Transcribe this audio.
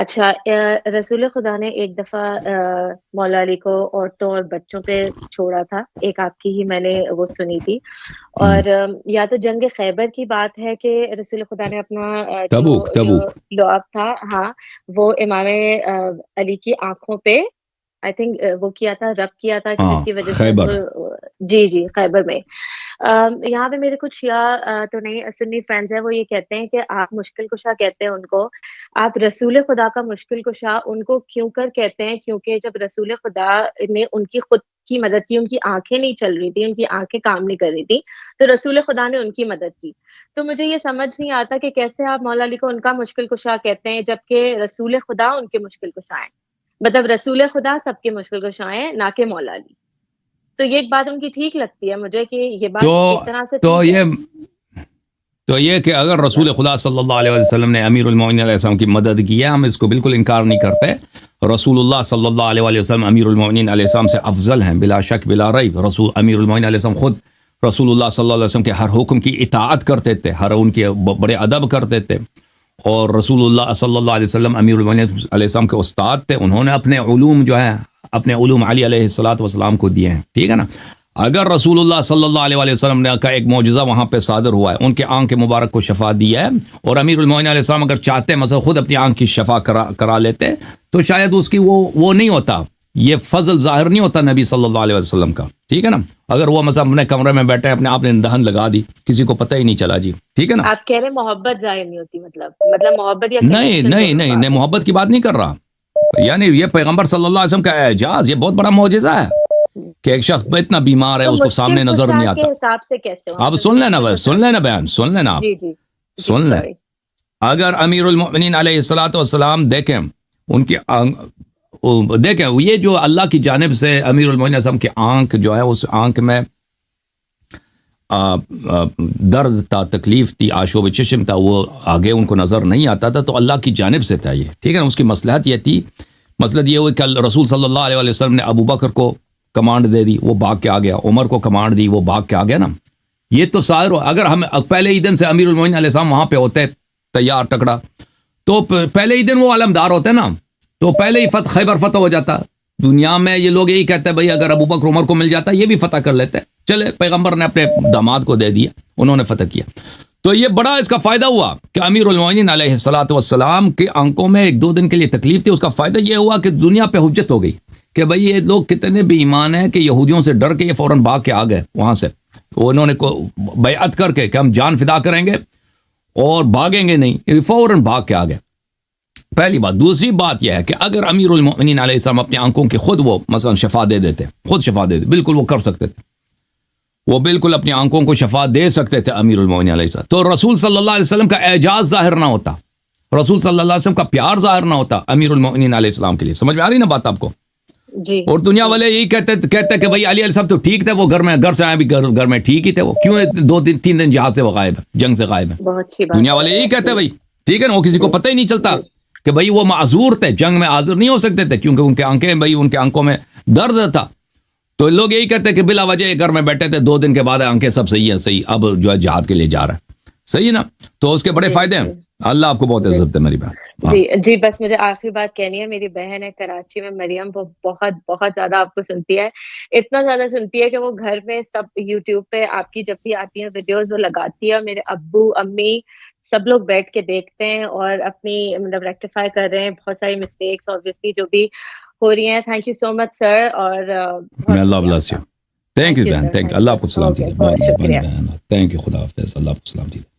اچھا رسول خدا نے ایک دفعہ مولا علی کو عورتوں اور بچوں پہ چھوڑا تھا، ایک آپ کی ہی میں نے وہ سنی تھی، ہم، اور یا تو جنگ خیبر کی بات ہے کہ رسول خدا نے اپنا تبوک جو تبوک لعاب تھا، ہاں، وہ امام علی کی آنکھوں پہ آئی تھنک وہ کیا تھا، رب کیا تھا، جس ہاں کی وجہ سے خیبر. جی جی خیبر میں یہاں پہ میرے کچھ شیعہ تو نہیں سنی فرینڈز ہیں، وہ یہ کہتے ہیں کہ آپ مشکل کشا کہتے ہیں ان کو، آپ رسول خدا کا مشکل کشا ان کو کیوں کر کہتے ہیں؟ کیونکہ جب رسول خدا نے ان کی خود کی مدد کی، ان کی آنکھیں نہیں چل رہی تھی، ان کی آنکھیں کام نہیں کر رہی تھی، تو رسول خدا نے ان کی مدد کی. تو مجھے یہ سمجھ نہیں آتا کہ کیسے آپ مولا علی کو ان کا مشکل کشا کہتے ہیں جبکہ رسول خدا ان کے مشکل کشا ہیں. مطلب رسول خدا سب کے مشکل کشا ہیں، نہ کہ مولا علی. تو یہ ایک بات ان کی ٹھیک لگتی ہے مجھے کہ یہ بات تو ایک طرح سے تو ٹھیک ہے. یہ کہ اگر رسول خدا صلی اللہ علیہ وسلم نے امیر المومنین علیہ السلام کی مدد کی ہے، ہم اس کو بالکل انکار نہیں کرتے. رسول اللہ صلی اللہ علیہ وسلم امیر المومنین علیہ السلام سے افضل ہیں بلا شک بلا ریب. رسول امیر المومنین علیہ السلام خود رسول اللہ صلی اللہ علیہ وسلم کے ہر حکم کی اطاعت کرتے تھے، ہر ان کے بڑے ادب کرتے تھے. اور رسول اللہ صلی اللہ علیہ وسلم امیر المومنین علیہ السلام کے استاد تھے. انہوں نے اپنے علوم جو ہے اپنے علوم علی علیہ الصلوۃ والسلام کو دیے ہیں، ٹھیک ہے نا. اگر رسول اللہ صلی اللہ علیہ وسلم نے کا ایک معجزہ وہاں پہ صادر ہوا ہے، ان کے آنکھ مبارک کو شفا دیا ہے، اور امیر المومنین علیہ السلام اگر چاہتے مثلا خود اپنی آنکھ کی شفا کرا لیتے تو شاید اس کی وہ نہیں ہوتا، یہ فضل ظاہر نہیں ہوتا نبی صلی اللہ علیہ وسلم کا، ٹھیک ہے نا. اگر وہ مثلا اپنے کمرے میں بیٹھے اپنے آپ نے دہن لگا دی، کسی کو پتہ ہی نہیں چلا جی، ٹھیک ہے نا. آپ کہہ رہے ہیں محبت ظاہر نہیں ہوتی، مطلب محبت یا نہیں کنیکشن نہیں دونوں نہیں نہیں، بات ہے. محبت کی بات نہیں کر رہا. یعنی یہ پیغمبر صلی اللہ علیہ وسلم کا اعجاز، یہ بہت بڑا معجزہ ہے کہ ایک شخص اتنا بیمار ہے تو اس کو مشکل سامنے نظر کشا نہیں کے آتا. حساب سے کیسے وہاں اب پہ سن لینا مشکل بھائی، کشا سن کے؟ لینا بیان، سن لینا آپ، جی جی جی سن لیں. سوری. اگر امیر المؤمنین علیہ الصلوۃ والسلام دیکھیں ان کی دیکھیں یہ جو اللہ کی جانب سے امیر المؤمنین علیہ السلام کی آنکھ جو ہے اس آنکھ میں درد تھا، تکلیف تھی، آشوب چشم تھا، وہ آگے ان کو نظر نہیں آتا تھا، تو اللہ کی جانب سے تھا یہ، ٹھیک ہے نا. اس کی مصلحت یہ تھی، مصلحت یہ ہوئی کہ رسول صلی اللہ علیہ وسلم نے ابو بکر کو کمانڈ دے دی، وہ بھاگ کے آ گیا. عمر کو کمانڈ دی، وہ بھاگ کے آ گیا نا. یہ تو ظاہر ہو، اگر ہم پہلے ہی دن سے امیر المومنین علیہ السلام وہاں پہ ہوتے تیار تکڑا، تو پہلے ہی دن وہ علمدار ہوتے نا، تو پہلے ہی خیبر فتح ہو جاتا. دنیا میں یہ لوگ یہی کہتے ہیں بھائی اگر ابو بکر عمر کو مل جاتا یہ بھی فتح کر لیتے. چلے پیغمبر نے اپنے داماد کو دے دیا، انہوں نے فتح کیا. تو یہ بڑا اس کا فائدہ ہوا کہ امیر المومنین علیہ الصلوۃ والسلام کی آنکھوں میں ایک دو دن کے لیے تکلیف تھی. اس کا فائدہ یہ ہوا کہ دنیا پہ حجت ہو گئی کہ بھئی یہ لوگ کتنے بے ایمان ہیں کہ یہودیوں سے ڈر کے یہ فوراً بھاگ کے آ گئے وہاں سے. انہوں نے بیعت کر کے کہ ہم جان فدا کریں گے اور بھاگیں گے نہیں، فوراً بھاگ کے آ گئے. پہلی بات. دوسری بات یہ ہے کہ اگر امیر المؤمنین علیہ السلام اپنی آنکھوں کی خود وہ مثلا شفا دے دیتے، خود شفا دے دیتے، بالکل وہ کر سکتے تھے، وہ بالکل اپنی آنکھوں کو شفا دے سکتے تھے امیر المؤمنین علیہ السلام، تو رسول صلی اللہ علیہ وسلم کا اعجاز ظاہر نہ ہوتا، رسول صلی اللہ علیہ وسلم کا پیار ظاہر نہ ہوتا امیر المؤمنین علیہ السلام کے لیے. سمجھ میں آ رہی نا بات آپ کو؟ جی اور دنیا جی. والے یہی کہتے کہ بھئی علی علیہ السلام تو ٹھیک تھے، وہ گھر سے آئے بھی گھر میں ٹھیک ہی تھے، وہ کیوں 2-3 دن جہاد سے وہ غائب ہے، جنگ سے غائب ہے. بہت اچھی بات دنیا والے ہے. یہی کہتے ہیں جی بھائی، ٹھیک ہے نا. وہ کسی کو جی پتہ ہی نہیں چلتا جی کہ بھئی وہ معذور تھے، جنگ میں حاضر نہیں ہو سکتے تھے کیونکہ ان کے آنکھیں بھئی ان کے آنکھوں میں درد تھا. تو لوگ یہی کہتے ہیں کہ بلا وجہ گھر میں بیٹھے تھے، 2 دن کے بعد آنکھیں سب صحیح ہیں، صحیح اب جو ہے جہاد کے لیے جا رہا ہے، صحیح ہے نا. تو اس کے بڑے جی فائدے ہیں. جی اللہ آپ کو بہت جی عزت ہے میری بہن. ہاں جی جی. بس مجھے آخری بات کہنی ہے، میری بہن ہے کراچی میں مریم، وہ بہت بہت زیادہ آپ کو سنتی ہے، اتنا زیادہ سنتی ہے کہ وہ گھر میں سب یوٹیوب پہ آپ کی جب بھی آتی ہیں ویڈیوز وہ لگاتی ہے. میرے ابو امی سب لوگ بیٹھ کے دیکھتے ہیں اور اپنی مطلب ریکٹیفائی کر رہے ہیں بہت ساری مسٹیکس obviously جو بھی ہو رہی ہیں. تھینک یو سو مچ سر، اور میں بہت اللہ شکریہ آپ بلس کا. You. Thank thank you you بہن، سر، تھینک یو. تھینک اللہ یو. آپ کو سلامتی اوکے، دے. بہت بہت مہربانی شکریہ. بہن. Thank you. خدا حافظ. اللہ آپ کو سلامتی دے.